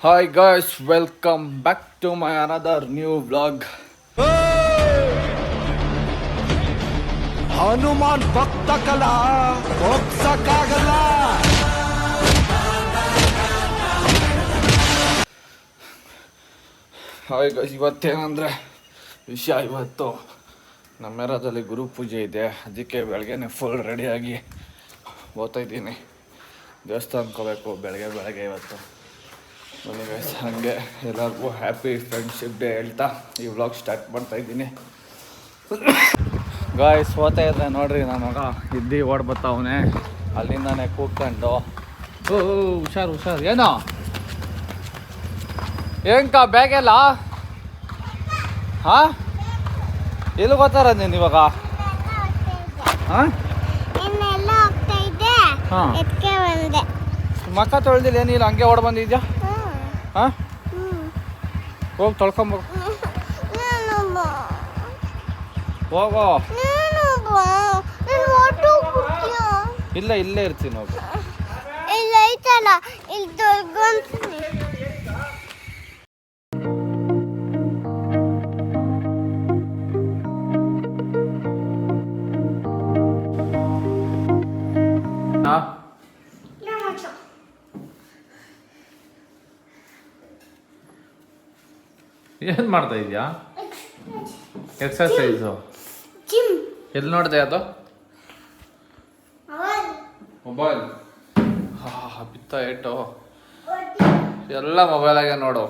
Hi guys, welcome back to my another new vlog. Hanuman ಭಕ್ತ ಕಲಾ ಹೋಗ್ಸಕ್ಕಾಗಲ್ಲ. Hi guys, ಇವತ್ತೇನಂದರೆ ವಿಷಯ, ಇವತ್ತು ನಮ್ಮ ಏರಿಯಾದಲ್ಲಿ ಗುರು ಪೂಜೆ ಇದೆ. ಅದಕ್ಕೆ ಬೆಳಗ್ಗೆನೆ ಫುಲ್ ರೆಡಿಯಾಗಿ ಓದ್ತಾಯಿದ್ದೀನಿ. ದೇವಸ್ಥಾನಕ್ಕೆ ಹೋಗ್ಬೇಕು ಬೆಳಗ್ಗೆ ಇವತ್ತು. ಬನ್ನಿ ಗೈಸ್, ಹಾಗೆ ಎಲ್ಲರಿಗೂ ಹ್ಯಾಪಿ ಫ್ರೆಂಡ್ಶಿಪ್ ಡೇ ಹೇಳ್ತಾ ಈ ವ್ಲಾಗ್ ಸ್ಟಾರ್ಟ್ ಮಾಡ್ತಾಯಿದ್ದೀನಿ. ಗಾಯ್ಸ್, ಓದ್ತಾ ಇದ್ದೆ ನೋಡ್ರಿ, ನನ್ನ ಮಗ ಇದ್ದು ಓಡ್ ಬರ್ತಾವನೆ ಅಲ್ಲಿಂದಾನೆ ಕೂತ್ಕೊಂಡು. ಹುಷಾರು ಏನೋ ಏನಕ್ಕ ಬ್ಯಾಗೆಲ್ಲ ಹಾಂ ಎಲ್ಲಿ ಗೊತ್ತಾರ ನೀನು ಇವಾಗ? ಹಾಂ ಹಾಂ ಮಕ್ಕ ತೊಳೆದಿಲ್ಲ, ಏನಿಲ್ಲ, ಹಂಗೆ ಓಡ್ ಬಂದಿದ್ಯಾ? ಹಾಂ ಹೋಗಿ ತೊಳ್ಕೊಂಬ ಹೋಗೋ. ಇಲ್ಲ, ಇಲ್ಲೇ ಇರ್ತೀನಿ ಹೋಗು. ಏನು ಮಾಡ್ತಾ ಇದೆಯಾ? ಎಕ್ಸರ್ಸೈಸು ಎಲ್ಲಿ ನೋಡಿದೆ ಅದು? ಮೊಬೈಲ್. ಬಿತ್ತ ಏಟು ಎಲ್ಲ ಮೊಬೈಲಾಗೆ ನೋಡು.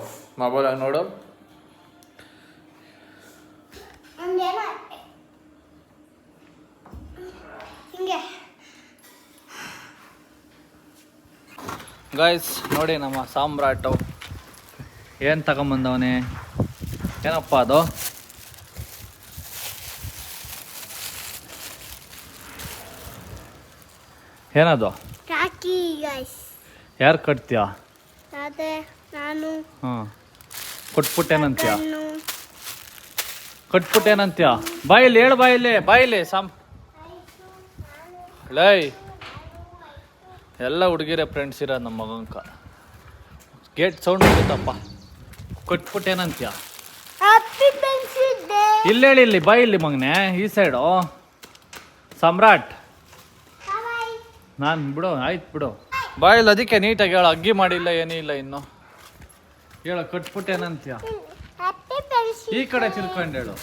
ಗೈಸ್ ನೋಡಿ, ನಮ್ಮ ಸಾಮ್ರಾಟು ಏನು ತಗೊಂಬಂದವನೇ, ಏನಪ್ಪ ಅದು? ಏನದು? ಯಾರು ಕಟ್ತೀಯ? ಹಾಂ, ಕಟ್ಬಿಟ್ಟೇನಂತೀಯ? ಬಾಯಿಲಿ ಹೇಳು, ಬಾಯಿಲಿ ಲೈ ಎಲ್ಲ ಹುಡುಗಿರೇ ಫ್ರೆಂಡ್ಸ್ ಇರೋದು ನಮ್ಮ ಮಗಂಕ. Gate sound ಹೋಗುತ್ತಪ್ಪ. ಕಟ್ಬಿಟ್ಟೇನಂತೀಯ? ಇಲ್ಲಿ ಬಾಯಿಲಿ ಮಗನೆ, ಈ ಸೈಡು ಸಮ್ರಾಟ್. ನಾನು ಬಿಡು, ಆಯ್ತು ಬಿಡು. ಬಾಯಿಲ್ ಅದಕ್ಕೆ ನೀಟಾಗಿ ಹೇಳು, ಅಗ್ಗಿ ಮಾಡಿಲ್ಲ, ಏನಿಲ್ಲ ಇನ್ನು. ಹೇಳು, ಕಟ್ಬಿಟ್ಟೇನಂತೀಯ? ಈ ಕಡೆ ತಿರ್ಕೊಂಡು ಹೇಳು.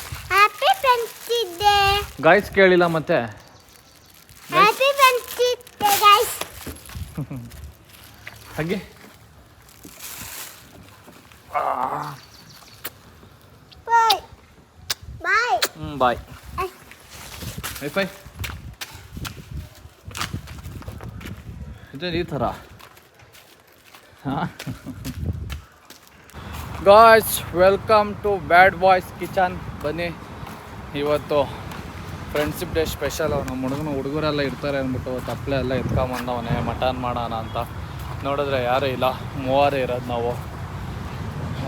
ಗಾಯ್ಸ್ ಕೇಳಿಲ್ಲ ಮತ್ತೆ. ಹಾಗೆ ಬಾಯ್. ವೈಫೈ ಇದು ಈ ಥರ. ಹಾಂ guys, welcome to bad boys kitchen. ಬನ್ನಿ, ಇವತ್ತು ಫ್ರೆಂಡ್ಶಿಪ್ ಡೇ ಸ್ಪೆಷಲ್. ನಮ್ಮ ಹುಡುಗರೆಲ್ಲ ಇರ್ತಾರೆ ಅಂದ್ಬಿಟ್ಟು ತಪ್ಪಲೆ ಎಲ್ಲ ಎತ್ಕೊಂಬಂದವನೇ ಮಟನ್ ಮಾಡೋಣ ಅಂತ. ನೋಡಿದ್ರೆ ಯಾರೂ ಇಲ್ಲ, ಮೂವರೇ ಇರೋದು ನಾವು.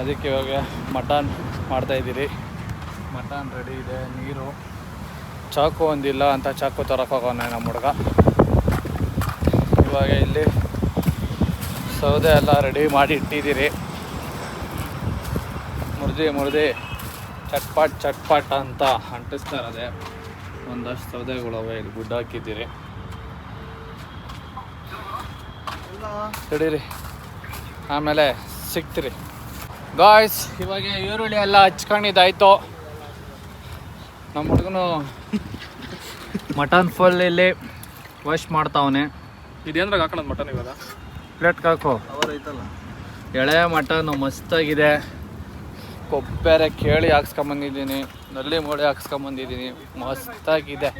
ಅದಕ್ಕೆ ಇವಾಗ ಮಟನ್ ಮಾಡ್ತಾಯಿದ್ದೀರಿ. ಮಟನ್ ರೆಡಿ ಇದೆ, ನೀರು, ಚಾಕು ಒಂದಿಲ್ಲ ಅಂತ ಚಾಕು ತರೋಕ್ಕೋಗೋನೆ ನಮ್ಮ ಹುಡುಗ. ಇವಾಗ ಇಲ್ಲಿ ಸೌದೆ ಎಲ್ಲ ರೆಡಿ ಮಾಡಿ ಇಟ್ಟಿದ್ದೀರಿ. ಮುರಿದು ಚಟ್ಪಟ್ ಅಂತ ಅಂಟಿಸ್ತಾ ಇರೋದೆ. ಒಂದಷ್ಟು ಸೌದೆಗಳವೆ, ಇಲ್ಲಿ ಗುಡ್ಡ ಹಾಕಿದ್ದೀರಿ. ತಡೀರಿ, ಆಮೇಲೆ ಸಿಗ್ತೀರಿ. ಗಾಯ್ಸ್, ಇವಾಗ ಈರುಳ್ಳಿ ಎಲ್ಲ ಹಚ್ಕೊಂಡಿದ್ದಾಯ್ತು. ನಮ್ಮ ಹುಡುಗನು ಮಟನ್ ಫುಲ್ ಇಲ್ಲಿ ವಾಶ್ ಮಾಡ್ತಾವನೆ. ಇದೇನ್ರಾಗ ಹಾಕೋದು ಮಟನ್? ಇವಾಗ ಪ್ಲೇಟ್ಗೆ ಹಾಕೋ. ಎಳೆ ಮಟನ್ನು ಮಸ್ತಾಗಿದೆ. ಕೊಬ್ಬರಿ ಕೇಳಿ ಹಾಕ್ಸ್ಕೊಂಬಂದಿದ್ದೀನಿ, ನಲ್ಲಿ ಮೂಳೆ ಹಾಕ್ಸ್ಕೊಂಬಂದಿದ್ದೀನಿ, ಮಸ್ತಾಗಿದೆ.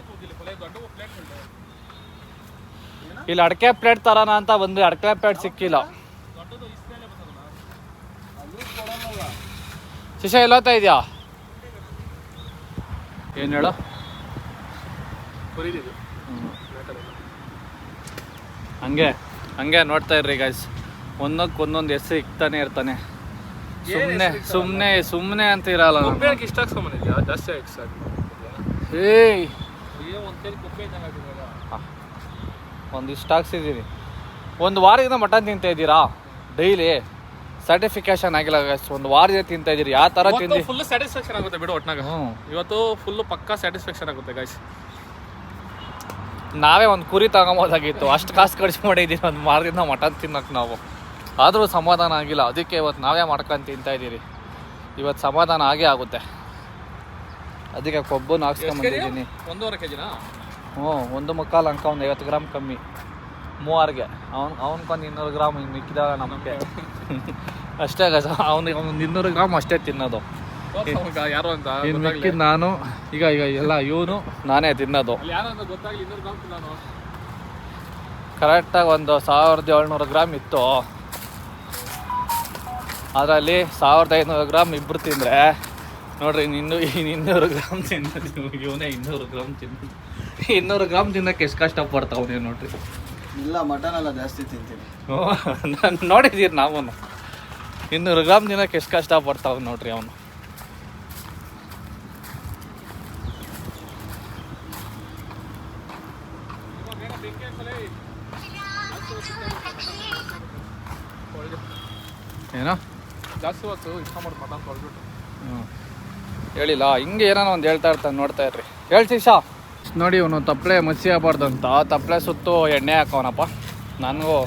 ಇಲ್ಲಿ ಅಡಕೆ ಪ್ಲೇಟ್ ತರೋಣ ಅಂತ ಬಂದು ಅಡಕೆ ಪ್ಲೇಟ್ ಸಿಕ್ಕಿಲ್ಲ. ಶಿಶ ಎಲ್ಲೋತಾ ಇದೆಯಾ? ಏನು ಹೇಳು? ಹಂಗೆ ನೋಡ್ತಾ ಇರ್ರಿ ಗೈಸ್, ಒಂದೊಂದು ಹೆಸರು ಇಕ್ತಾನೆ ಇರ್ತಾನೆ. ಸುಮ್ಮನೆ ಅಂತ ಇರಲ್ಲ. ಇಷ್ಟ ಹಾಕ್ಸ್ಕೊಂಬಂದಿದ್ಯಾ? ಜಾಸ್ತಿ ಒಂದಿಷ್ಟು ಹಾಕ್ಸಿದ್ದೀರಿ. ಒಂದು ವಾರದಿಂದ ಮಟನ್ ತಿಂತಾ ಇದ್ದೀರಾ ಡೈಲಿ? ಸರ್ಟಿಫಿಕೇಶನ್ ಆಗಿಲ್ಲ ಗೈಸ್. ಒಂದು ವಾರದಿಂದ ತಿಂತಾ ಇದೀರಿ. ಯಾವ ಥರ ತಿಂದು ಫುಲ್ ಸ್ಯಾಟಿಸ್ಫ್ಯಾಕ್ಷನ್ ಆಗುತ್ತೆ ಬಿಡು ಒಟ್ನಾಗ. ಇವತ್ತು ಫುಲ್ ಪಕ್ಕಾ ಸ್ಯಾಟಿಸ್ಫ್ಯಾಕ್ಷನ್ ಆಗುತ್ತೆ ಗೈಸ್. ನಾವೇ ಒಂದು ಕುರಿ ತಗೊಂಬೋದಾಗಿತ್ತು, ಅಷ್ಟು ಕಾಸು ಖರ್ಚು ಮಾಡಿದ್ದೀವಿ ಒಂದು ವಾರದಿಂದ ಮಟನ್ ತಿನ್ನೋಕೆ ನಾವು. ಆದರೂ ಸಮಾಧಾನ ಆಗಿಲ್ಲ. ಅದಕ್ಕೆ ಇವತ್ತು ನಾವೇ ಮಾಡ್ಕೊಂಡು ತಿಂತಾ ಇದ್ದೀರಿ. ಇವತ್ತು ಸಮಾಧಾನ ಆಗೇ ಆಗುತ್ತೆ. ಅದಕ್ಕೆ ಕೊಬ್ಬನ್ನು ಹಾಕ್ಸ್ಕೊಂಬಂದಿದ್ದೀನಿ. 1.5 kg ಹ್ಞೂ, 1.25 ಅಂಕ ಒಂದು 50 ಗ್ರಾಮ್ ಕಮ್ಮಿ. 3ಗೆ ಅವನ್ಕೊಂದು 200 ಗ್ರಾಮ್ ಹಿಂಗೆ ಮಿಕ್ಕಿದಾಗ ನಮಗೆ ಅಷ್ಟೇ ಗಸ. ಅವ್ನಿಗೆ ಒಂದು 200 ಗ್ರಾಮ್ ಅಷ್ಟೇ ತಿನ್ನೋದು. ಯಾರು ಅಂತ ಇನ್ನು ಮಿಕ್ಕಿದ್ದು ನಾನು ಈಗ ಎಲ್ಲ ಇವನು ನಾನೇ ತಿನ್ನೋದು. ಯಾರು ಅಂತ ಗೊತ್ತಾಗಲಿ. 200 ಗ್ರಾಮ್ ನಾನು ಕರೆಕ್ಟಾಗಿ ಒಂದು 1700 ಗ್ರಾಮ್ ಇತ್ತು. ಅದರಲ್ಲಿ 1500 ಗ್ರಾಮ್ ಇಬ್ಬರು ತಿಂದರೆ ನೋಡ್ರಿ, 200 ಗ್ರಾಮ್ ತಿನ್ನೋದು. ಇವನೇ 200 ಗ್ರಾಮ್ ತಿನ್ನೋದು. 200 ಗ್ರಾಮ್ ತಿನ್ನೋಕ್ಕೆ ಎಷ್ಟು ಕಷ್ಟಪಡ್ತಾವೆ ನೋಡ್ರಿ. ಇಲ್ಲ, ಮಟನ್ ಎಲ್ಲ ಜಾಸ್ತಿ ತಿಂತೀನಿ. ನಾನು ನೋಡಿದ್ದೀರಿ ನಾವು. 200 ಗ್ರಾಮ್ ತಿನ್ನೋಕ್ಕೆ ಎಷ್ಟು ಕಷ್ಟಪಡ್ತಾವೆ ನೋಡ್ರಿ ಅವನು. ಏನೋ ಜಾಸ್ತಿ ಹೊತ್ತು ಇಷ್ಟ ಮಾಡಿ ಮಟನ್ ತೊಳ್ಬಿಟ್ಟು ಹೇಳಿಲ್ಲ. ಹಿಂಗೆ ಏನೋ ಒಂದು ಹೇಳ್ತಾ ಇರ್ತಾನೆ, ನೋಡ್ತಾ ಇರ್ರಿ. ಹೇಳ್ತಿ ಶಾ ನೋಡಿ. ಇವನು ತಪ್ಪಲೆ ಮಸಿ ಆಗಬಾರ್ದಂತ ತಪ್ಪಲೆ ಸುತ್ತು ಎಣ್ಣೆ ಹಾಕೋನಪ್ಪ. ನನಗೂ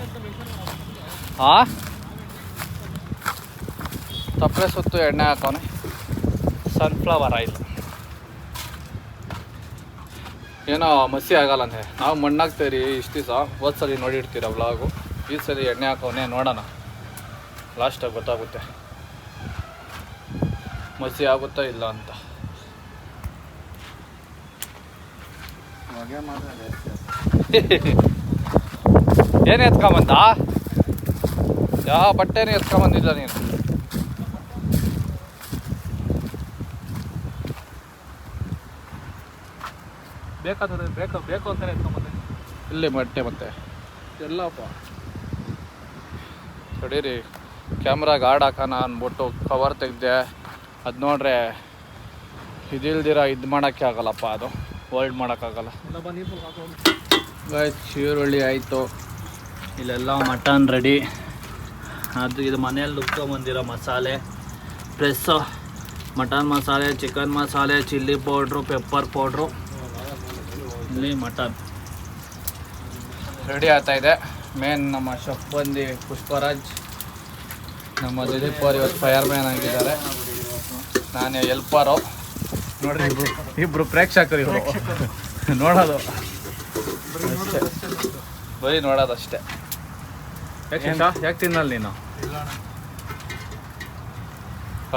ತಪ್ಪಲೆ ಸುತ್ತು ಎಣ್ಣೆ ಹಾಕೋನೆ. ಸನ್ಫ್ಲವರ್ ಆಯಿಲ್ ಏನೋ ಮಸಿ ಆಗಲ್ಲ ಅಂದರೆ ನಾವು ಮಣ್ಣಾಗ್ತೀರಿ ಇಷ್ಟು ದಿವಸ. ಹೋದ್ಸಲಿ ನೋಡಿರ್ತೀರ ವ್ಲಾಗು. ಈ ಸಲ ಎಣ್ಣೆ ಹಾಕೋನೆ, ನೋಡೋಣ ಲಾಸ್ಟಾಗಿ ಗೊತ್ತಾಗುತ್ತೆ ಮಸಿ ಆಗುತ್ತಾ ಇಲ್ಲ ಅಂತ. ಹೊಗೆ ಮಾತ್ರ ಜಾಸ್ತಿ. ಏನು ಎತ್ಕೊಂಬಂದ? ಯಾವ ಬಟ್ಟೆನೇ ಎತ್ಕೊಂಬಂದಿಲ್ಲ ನೀನು. ಬೇಕಾದ್ರೆ ಬೇಕು ಅಂತಾನೆ ಎತ್ಕೊಂಬಂದೆ. ಇಲ್ಲಿ ಬಟ್ಟೆ ಮತ್ತೆ ಎಲ್ಲಪ್ಪ ತಡೀರಿ, ಕ್ಯಾಮ್ರಾಗೆ ಹಾಡು ಹಾಕೋಣ ಅಂದ್ಬಿಟ್ಟು ಕವರ್ ತೆಗ್ದೆ. ಅದು ನೋಡ್ರೆ ಇದಿಲ್ದಿರ ಇದು ಮಾಡೋಕ್ಕೆ ಆಗಲ್ಲಪ್ಪ. ಅದು ಹೋಲ್ಡ್ ಮಾಡೋಕ್ಕಾಗಲ್ಲ. ಈರುಳ್ಳಿ ಆಯಿತು. ಇಲ್ಲೆಲ್ಲ ಮಟನ್ ರೆಡಿ. ಅದು ಇದು ಮನೇಲಿ ರುಬ್ಕೊಂಬಂದಿರೋ ಮಸಾಲೆ ಪ್ಲಸ್ ಮಟನ್ ಮಸಾಲೆ, ಚಿಕನ್ ಮಸಾಲೆ, ಚಿಲ್ಲಿ ಪೌಡ್ರು, ಪೆಪ್ಪರ್ ಪೌಡ್ರು. ಇಲ್ಲಿ ಮಟನ್ ರೆಡಿ ಆಗ್ತಾಯಿದೆ. ಮೇನ್ ನಮ್ಮ ಶೆಫ್ ಬಂದು ಪುಷ್ಪರಾಜ್, ನಮ್ಮ ದಿಲೀಪ್ ಅವ್ರು ಇವತ್ತು ಫೈರ್ ಮ್ಯಾನ್ ಆಗಿದ್ದಾರೆ. ನಾನು ಎಲ್ಪರು. ನೋಡ್ರಿ, ಇಬ್ರು ಪ್ರೇಕ್ಷಕರು ಇವರು. ನೋಡೋದು ಅಷ್ಟೇ, ಬರೀ ನೋಡೋದಷ್ಟೇ. ಯಾಕೆ ತಿನ್ನಲ್ಲ ನೀನು?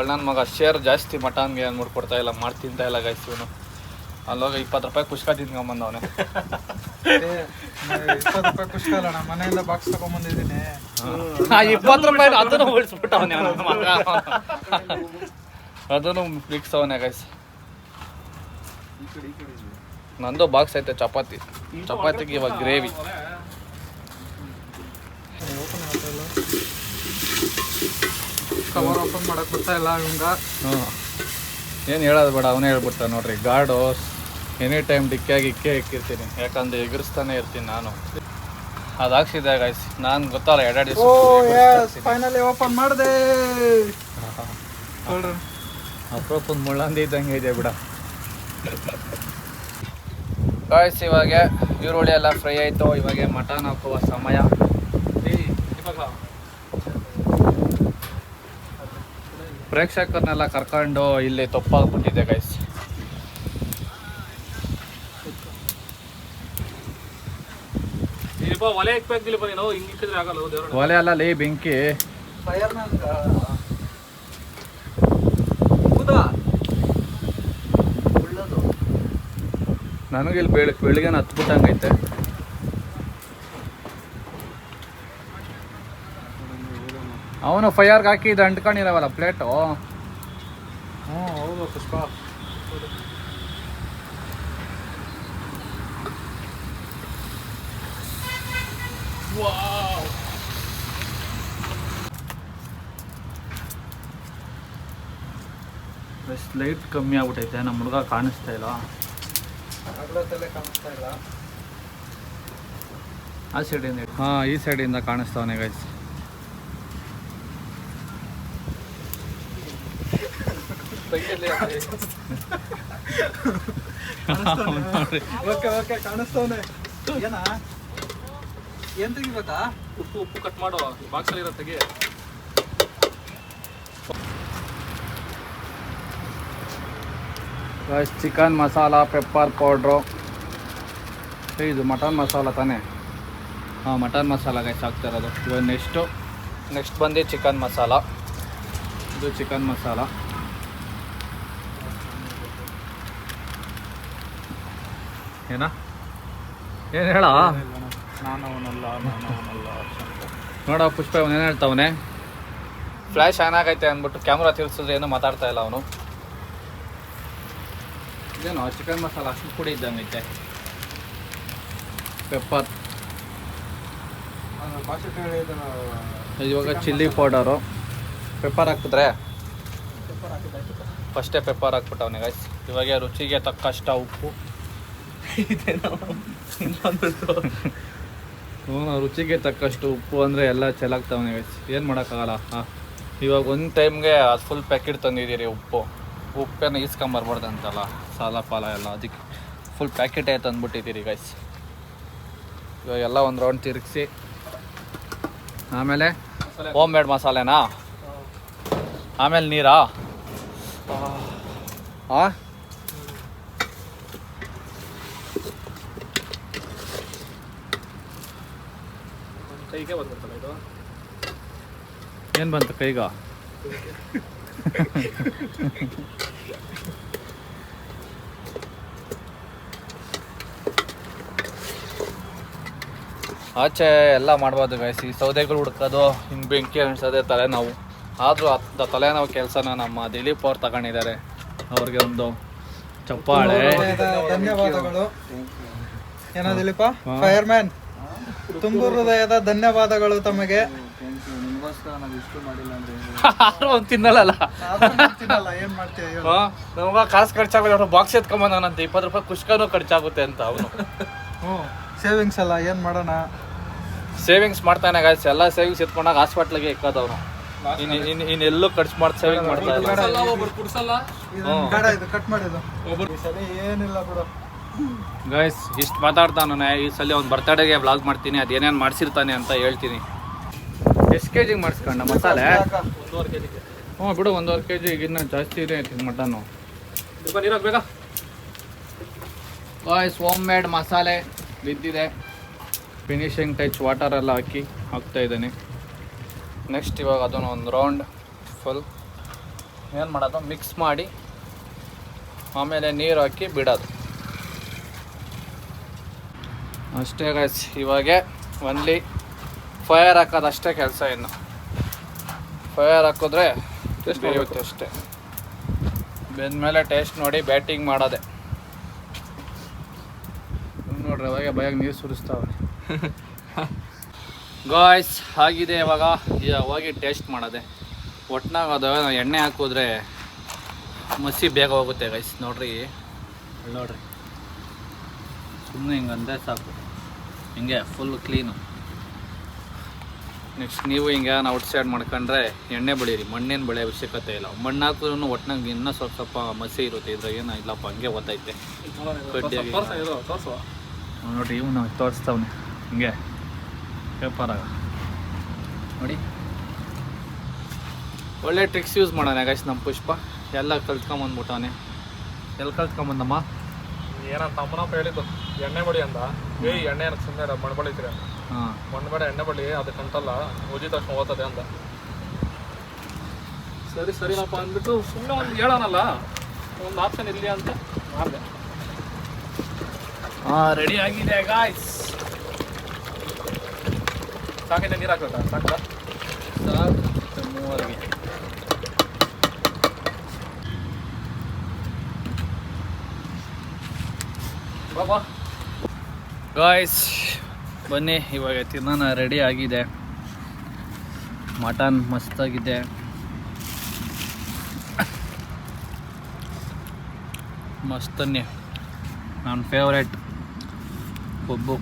ನನ್ನ ಮಗ ಶೇರ್ ಜಾಸ್ತಿ ಮಟನ್ಗೆ ಅಂದ್ಬಿಟ್ಟು ಕೊಡ್ತಾ ಇಲ್ಲ, ಮಾಡಿ ತಿಂತಾ ಇಲ್ಲ ಗೈಸ್ ಇವನು. ಅಲ್ಲೋಗ 20 ರೂಪಾಯಿ ಕುಷ್ಕ ತಿನ್ಕೊಂಬಂದವನೆ. 20 ರೂಪಾಯಿ ಖುಷಿ ಅಲ್ಲ, ನಮ್ಮ ಮನೆಯಿಂದ ಬಾಕ್ಸ್ ತಗೊಂಡ್ಬಂದಿದ್ದೀನಿ. 20 ರೂಪಾಯಿ ಅದನ್ನು ಉಳಿಸ್ಬಿಟ್ಟವನೆ ಮಗ. ಅದನ್ನು ಫಿಕ್ಸ್ ಅವನೇ ಗೈಸ್. ನಂದು ಬಾಕ್ಸ್ ಐತೆ ಚಪಾತಿಗೆ ಇವಾಗ ಗ್ರೇವಿ. ಕವರ್ ಓಪನ್ ಮಾಡಕ್ ಬರ್ತಾ ಇಲ್ಲ ಇವಂಗ. ಏನು ಹೇಳೋದು ಬೇಡ, ಅವನೇ ಹೇಳ್ಬಿಡ್ತಾನೆ ನೋಡ್ರಿ. ಗಾರ್ಡು ಎನಿ ಟೈಮ್ ಡಿಕ್ಕಾಗಿ ಇಕ್ಕಿರ್ತೀನಿ, ಯಾಕಂದ್ರೆ ಎಗರಿಸ್ತಾನೆ ಇರ್ತೀನಿ ನಾನು. ಅದು ಹಾಕ್ಸಿದ್ದೆ ಗೈಸ್. ನಾನು ಗೊತ್ತಲ್ಲ 2 ದಿವಸ ಫೈನಲಿ ಓಪನ್ ಮಾಡಿದೆ. ಅಪ್ರೂಪದ ಮುಳ್ಳಂದಿ ಇದ್ದಂಗೆ ಇದೆ ಬಿಡ ಗಾಯ್ಸ್. ಇವಾಗ ಈರುಳ್ಳಿ ಎಲ್ಲ ಫ್ರೈ ಆಯಿತು. ಇವಾಗ ಮಟನ್ ಹಾಕುವ ಸಮಯ. ಪ್ರೇಕ್ಷಕರನ್ನೆಲ್ಲ ಕರ್ಕೊಂಡು ಇಲ್ಲಿ ತೊಪ್ಪಾಗ್ಬಿಟ್ಟಿದೆ ಗೈಸ್. ಒಲೆ ಇಕ್ಬೇಕಿಲ್ಲ ನೀನು, ಹಿಂಗೆ ಇಕ್ಕಿದ್ರೆ ಆಗಲ್ಲ. ಒಲೆ ಅಲ್ಲ ಬೆಂಕಿ. ಫೈರ್ ಮ್ಯಾನ್ ನನಗೆ ಇಲ್ಲಿ ಬೆಳಿಗ್ಗೆ ಹತ್ಬಿಟ್ಟಂಗೈತೆ. ಅವನು ಫೈರ್ಗೆ ಹಾಕಿ ಇದು ಅಂಟ್ಕೊಂಡಿರವಲ್ಲ ಪ್ಲೇಟು. ಹೌದು ಪುಷ್ಪ. ಲೈಟ್ ಕಮ್ಮಿ ಆಗ್ಬಿಟ್ಟೈತೆ. ನಮ್ಮ ಹುಡುಗ ಕಾಣಿಸ್ತಾ ಇಲ್ಲ. ಕಾಣಿಸ್ತಾ ಇಲ್ಲ. ಆ ಸೈಡಿಂದ ಈ ಸೈಡಿಂದ ಕಾಣಿಸ್ತಾವನೆ ಗೈಸ್. ತೆಗಿಯಲ್ಲಿ ಓಕೆ ಓಕೆ ಕಾಣಿಸ್ತವನೆ. ಏನ ಏನ್ ತೆಗಿಬೇಕಾ? ಉಪ್ಪು ಕಟ್ ಮಾಡೋ ಬಾಕ್ಸಲ್ಲಿ ಇರೋ ತೆಗಿ. ಚಿಕನ್ ಮಸಾಲ, ಪೆಪ್ಪರ್ ಪೌಡ್ರು, ಇದು ಮಟನ್ ಮಸಾಲ ತಾನೇ? ಹಾಂ, ಮಟನ್ ಮಸಾಲ ಗೈಸ್ ಹಾಕ್ತಾ ಇರೋದು. ಇವಾಗ ನೆಕ್ಸ್ಟ್ ಬಂದು ಚಿಕನ್ ಮಸಾಲ. ಇದು ಚಿಕನ್ ಮಸಾಲ. ಏನ ಏನು ಹೇಳ ನಾನವನಲ್ಲ ನೋಡ ಪುಷ್ಪ ಅವನು ಏನು ಹೇಳ್ತಾವನೆ, ಫ್ಲ್ಯಾಶ್ ಆನ್ ಆಗೈತೆ ಅಂದ್ಬಿಟ್ಟು ಕ್ಯಾಮ್ರಾ ತಿರ್ಸಿದ್ರೆ ಏನೂ ಮಾತಾಡ್ತಾ ಇಲ್ಲ ಅವನು. ಇದೇನು ಚಿಕನ್ ಮಸಾಲ ಅಷ್ಟು ಪುಡಿ ಇದ್ದಂಗೈತೆ. ಪೆಪ್ಪರ್, ಭಾಷೆ ಹೇಳಿದ ಇವಾಗ ಚಿಲ್ಲಿ ಪೌಡರು. ಪೆಪ್ಪರ್ ಹಾಕಿದ್ರೆ ಫಸ್ಟೇ ಪೆಪ್ಪರ್ ಹಾಕ್ಬಿಟ್ಟವನೆ ಗೈಸ್. ಇವಾಗ ರುಚಿಗೆ ತಕ್ಕಷ್ಟ ಉಪ್ಪು. ರುಚಿಗೆ ತಕ್ಕಷ್ಟು ಉಪ್ಪು ಅಂದರೆ ಎಲ್ಲ ಚೆಲಾಗ್ತಾವನೆ ಗೈಸ್, ಏನು ಮಾಡೋಕ್ಕಾಗಲ್ಲ. ಹಾಂ, ಇವಾಗ ಒಂದು ಟೈಮ್ಗೆ ಅದು ಫುಲ್ ಪ್ಯಾಕೆಟ್ ತಂದಿದ್ದೀರಿ ಉಪ್ಪೇನ ಈಸ್ಕೊಂಬರ್ಬಾರ್ದು ಅಂತಲ್ಲ, ಸಾಲ ಪಾಲ ಎಲ್ಲ, ಅದಕ್ಕೆ ಫುಲ್ ಪ್ಯಾಕೆಟೇ ತಂದುಬಿಟ್ಟಿದ್ದೀರಿ ಗೈಸ್. ಇವಾಗ ಎಲ್ಲ ಒಂದು ರೌಂಡ್ ತಿರುಗಿಸಿ ಆಮೇಲೆ ಹೋಮ್ ಮೇಡ್ ಮಸಾಲೆನಾ, ಆಮೇಲೆ ನೀರಾ. ಹಾಂ, ಕೈಗೆ ಬಂದ್ಬಿಡ್ತಲ್ಲ ಇದು. ಏನು ಬಂತು ಕೈಗ? ಆಚೆ ಎಲ್ಲ ಮಾಡ್ಬೋದು ಗೈಸ್. ಈ ಸೌದೆಗಳು ಹುಡ್ಕೋದು, ಹಿಂಗೆ ಬೆಂಕಿ ಅನ್ಸೋದೇ ತಲೆನೋವು. ಆದರೂ ಅದು ತಲೆನೋವು ಕೆಲಸನ ನಮ್ಮ ದಿಲೀಪ್ ಅವ್ರು ತಗೊಂಡಿದ್ದಾರೆ. ಅವ್ರಿಗೆ ಒಂದು ಚಪ್ಪಾಳೆ. ಧನ್ಯವಾದಗಳು. ಏನೋ ದಿಲೀಪ ಫೈರ್ ಮ್ಯಾನ್, ತುಂಬು ಹೃದಯದ ಧನ್ಯವಾದಗಳು ತಮಗೆ. ಒಂದು ತಿನ್ನಲ್ಲ. ಏನ್ ಮಾಡ್ತೀಯ? ನಮ್ಗೆ ಕಾಸು ಖರ್ಚಾಗುತ್ತೆ, ಬಾಕ್ಸ್ ಎತ್ಕೊಂಬಂದಾನಂತೆ 20 ರೂಪಾಯಿ ಕುಷ್ಕನೂ ಖರ್ಚಾಗುತ್ತೆ ಅಂತ ಅವನು. ಸೇವಿಂಗ್ಸ್ ಅಲ್ಲ, ಏನ್ ಮಾಡೋಣ? ಸೇವಿಂಗ್ಸ್ ಮಾಡ್ತಾನೆ ಗಾಯ್ಸ್. ಎಲ್ಲ ಸೇವಿಂಗ್ಸ್ ಎತ್ಕೊಂಡಾಗ ಹಾಸ್ಪಿಟ್ಲಿಗೆ ಇಕ್ಕೋದವ್ರು. ಇನ್ನೆಲ್ಲೂ ಖರ್ಚು ಮಾಡಿ ಸೇವಿಂಗ್ ಮಾಡ್ತಾ ಇಲ್ಲ. ಒಬ್ರು ಕುಡ್ಸಲ್ಲ. ಬೇಡ, ಇದು ಕಟ್ ಮಾಡಿದ್ದು. ಈ ಸಲ ಏನಿಲ್ಲ ಬಿಡು ಗೈಸ್. ಇಷ್ಟು ಮಾತಾಡ್ತಾನೆ. ಈ ಸಲ ಅವ್ನು ಬರ್ತಡೇಗೆ ವ್ಲಾಗ್ ಮಾಡ್ತೀನಿ, ಅದೇನೇನು ಮಾಡಿಸಿರ್ತಾನೆ ಅಂತ ಹೇಳ್ತೀನಿ. ಎಷ್ಟು ಕೆ ಜಿಗೆ ಮಾಡಿಸ್ಕೊಂಡ ಮಸಾಲೆ? 1.5 kg. ಹ್ಞೂ ಬಿಡು, 1.5 kg ಇನ್ನೂ ಜಾಸ್ತಿ ಇದೆ ಮಟನ್ನು. ನೀರಾಗ ಬೇಗ. ಗಾಯ್ಸ್, ಹೋಮ್ ಮೇಡ್ ಮಸಾಲೆ ಬಿದ್ದಿದೆ. ಫಿನಿಶಿಂಗ್ ಟಚ್ ವಾಟರ್ ಎಲ್ಲ ಹಾಕ್ತಾ ಇದ್ದಾನೆ. ನೆಕ್ಸ್ಟ್ ಇವಾಗ ಅದನ್ನು ಒಂದು ರೌಂಡ್ ಫುಲ್ ಏನು ಮಾಡೋದು, ಮಿಕ್ಸ್ ಮಾಡಿ ಆಮೇಲೆ ನೀರು ಹಾಕಿ ಬಿಡೋದು ಅಷ್ಟೇ ಗೈಸ್. ಇವಾಗ ಒನ್ಲಿ ಫೈರ್ ಹಾಕೋದು ಅಷ್ಟೇ ಕೆಲಸ. ಇನ್ನು ಫೈರ್ ಹಾಕಿದ್ರೆ ಬೇಯುತ್ತೆ ಅಷ್ಟೇ. ಬೆಂದಮೇಲೆ ಟೇಸ್ಟ್ ನೋಡಿ ಬ್ಯಾಟಿಂಗ್ ಮಾಡೋದೆ. ನೋಡ್ರಿ ಅವಾಗ ಭಯಾಗ ನೀರು ಸುರಿಸ್ತಾವೆ. ಗಾಯ್ಸ್ ಆಗಿದೆ. ಇವಾಗ ಹೋಗಿ ಟೇಸ್ಟ್ ಮಾಡೋದೆ. ಒಟ್ನಾಗ ಅದು ಎಣ್ಣೆ ಹಾಕಿದ್ರೆ ಮಸಿ ಬೇಗ ಹೋಗುತ್ತೆ ಗೈಸ್. ನೋಡ್ರಿ ಸುಮ್ಮನೆ ಹಿಂಗಂದ್ರೆ ಸಾಕು, ಹಿಂಗೆ ಫುಲ್ ಕ್ಲೀನು. ನೆಕ್ಸ್ಟ್ ನೀವು ಹಿಂಗೆ ಔಟ್ಸೈಡ್ ಮಾಡ್ಕೊಂಡ್ರೆ ಎಣ್ಣೆ ಬೆಳೀರಿ, ಮಣ್ಣೇನು ಬೆಳೆಯೋ ಅವಶ್ಯಕತೆ ಇಲ್ಲ. ಮಣ್ಣು ಹಾಕಿದ್ರು ಒಟ್ನಾಗ ಇನ್ನೂ ಸ್ವಲ್ಪ ಮಸಿ ಇರುತ್ತೆ. ಇದ್ರಾಗ ಏನೋ ಇಲ್ಲಪ್ಪ, ಹಂಗೆ ಗೊತ್ತೈತೆ ಕಡ್ಡಿಯಾಗಿ. ನೋಡಿರಿ ಇವನು ತೋರಿಸ್ತಾವನೆ ಹಿಂಗೆ ಪೇಪರಾಗ. ನೋಡಿ ಒಳ್ಳೆ ಟ್ರಿಕ್ಸ್ ಯೂಸ್ ಮಾಡೋಣ ಗೈಸ್ ನಮ್ಮ ಪುಷ್ಪ. ಎಲ್ಲ ಕಲ್ತ್ಕೊಂಬಂದ್ಬಿಟ್ಟವನೆ. ಎಲ್ಲಿ ಕಲ್ತ್ಕೊಂಬಂದಮ್ಮ? ಏನಂತ ಅಮ್ಮನಪ್ಪ ಹೇಳಿದ್ದು, ಎಣ್ಣೆ ಬಳಿ ಅಂದ. ಎಣ್ಣೆ ಏನಕ್ಕೆ ಸುಮ್ಮನೆ ಮಣ್ಣು ಬಳಿತೀರಿ ಅಂತ. ಮಣ್ಣು ಬೇಡ, ಎಣ್ಣೆ ಬಳಿ, ಅದಕ್ಕಂತಲ್ಲ, ಓದಿ ತಕ್ಷಣ ಓದ್ತದೆ ಅಂದ. ಸರಿನಪ್ಪ ಅಂದ್ಬಿಟ್ಟು ಸುಮ್ಮನೆ ಒಂದು ಹೇಳೋಣಲ್ಲ, ಒಂದು ಆಪ್ಷನ್ ಇರಲಿ ಅಂತ ಮಾಡಿದೆ. ರೆಡಿ ಆಗಿದೆ ಗಾಯ್ಸ್. ಸಾಕಿದೆ, ನೀರು ಹಾಕ್ಬೇಕಾ? ಸಾಕ ಮೂವರಿಗೆ ಬಾಬಾ. ಗಾಯ್ಸ್ ಬನ್ನಿ ಇವಾಗ ತಿನ್ನೋಣ. ರೆಡಿ ಆಗಿದೆ. ಮಟನ್ ಮಸ್ತಾಗಿದೆ. ಮಸ್ತನ್ನೇ ನನ್ನ ಫೇವ್ರೆಟ್ ಕೊಬ್ಬು.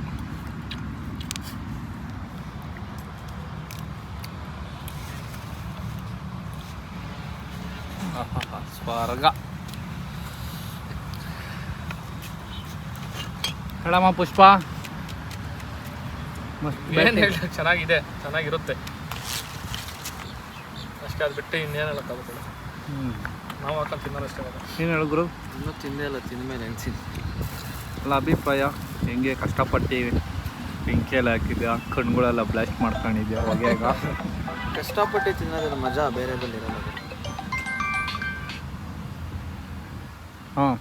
ಸ್ವರ್ಗ. ಹೇಳಮ್ಮ ಪುಷ್ಪ. ಮಸ್ತ್ ಏನು ಹೇಳಿ ಚೆನ್ನಾಗಿದೆ, ಚೆನ್ನಾಗಿರುತ್ತೆ ಅಷ್ಟೇ. ಅದು ಬಿಟ್ಟು ಇನ್ನೇನು ಹೇಳೋಕ್ಕಾಗುತ್ತಿಲ್ಲ. ನಾವು ಹಾಕೊಂಡು ತಿನ್ನೋದಷ್ಟೇ. ಏನು ಹೇಳು ಗುರು? ಇನ್ನೂ ತಿಂದೇ ಇಲ್ಲ, ತಿಂದಮೇಲೆ ಅನ್ಸಿದ್ದು. ಅಲ್ಲ ಅಭಿಪ್ರಾಯ ಹೆಂಗೆ ಕಷ್ಟಪಟ್ಟು ಬೆಂಕಿಯಲ್ಲಿ ಹಾಕಿದ್ಯಾ, ಕಣ್ಗಳೆಲ್ಲ ಬ್ಲಾಸ್ಟ್ ಮಾಡ್ಕೊಂಡಿದ್ಯಾ ಹೊಗೆಗ? ಕಷ್ಟಪಟ್ಟು ತಿನ್ನೋದ್ರ ಮಜಾ ಬೇರೆದಲ್ಲಿ ಇರಲ್ಲ. ಹಾಂ,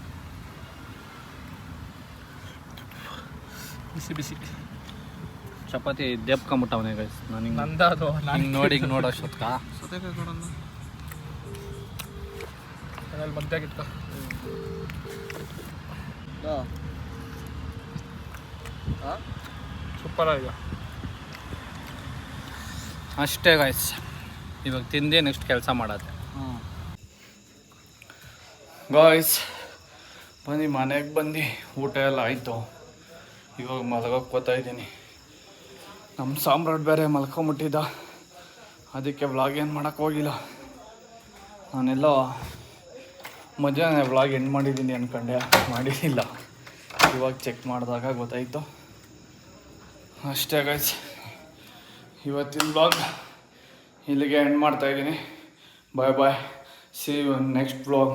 ಬಿಸಿ ಬಿಸಿ ಚಪಾತಿ ದೇಪ್ಕೊಂಬಿಟ್ಟವನೇ ಗೈಸ್. ನಾನು ಹಿಂಗೆ ನಂದ ಅದು ಹಿಂಗೆ ನೋಡೋಷ್ಟೊತ್ಕ ಸೌತೆಕಾಯಿ ಕೊಡೋಣ. ಅದ್ರಲ್ಲಿ ಮಧ್ಯಾಗಿಟ್ಕ ಸೂಪರ್ ಆಗಿದೆ. ಅಷ್ಟೇ ಗೈಸ್, ಇವಾಗ ತಿಂದು ನೆಕ್ಸ್ಟ್ ಕೆಲಸ ಮಾಡೋದೆ. ಗಾಯ್ಸ್ ಬನ್ನಿ, ಮನೆಗೆ ಬಂದು ಊಟ ಎಲ್ಲ ಆಯಿತು. ಇವಾಗ ಮಲ್ಗೋಕೆ ಬರ್ತಾಯಿದ್ದೀನಿ. ನಮ್ಮ ಸಾಮ್ರಾಟ್ ಬೇರೆ ಮಲ್ಕೊಂಬಿಟ್ಟಿದ್ದ, ಅದಕ್ಕೆ ವ್ಲಾಗ್ ಏನು ಮಾಡೋಕ್ಕೆ ಹೋಗಿಲ್ಲ. ನಾನೆಲ್ಲ ಮಧ್ಯಾಹ್ನ ವ್ಲಾಗ್ ಎಂಡ್ ಮಾಡಿದ್ದೀನಿ ಅಂದ್ಕೊಂಡೆ, ಮಾಡಿಲ್ಲ. ಇವಾಗ ಚೆಕ್ ಮಾಡಿದಾಗ ಗೊತ್ತಾಯಿತು. ಅಷ್ಟೇ ಗೈಸ್, ಇವತ್ತಿನ ವ್ಲಾಗ್ ಇಲ್ಲಿಗೆ ಎಂಡ್ ಮಾಡ್ತಾಯಿದ್ದೀನಿ. ಬಾಯ್ ಬಾಯ್, ಸಿ ಯು ನೆಕ್ಸ್ಟ್ ವ್ಲಾಗ್.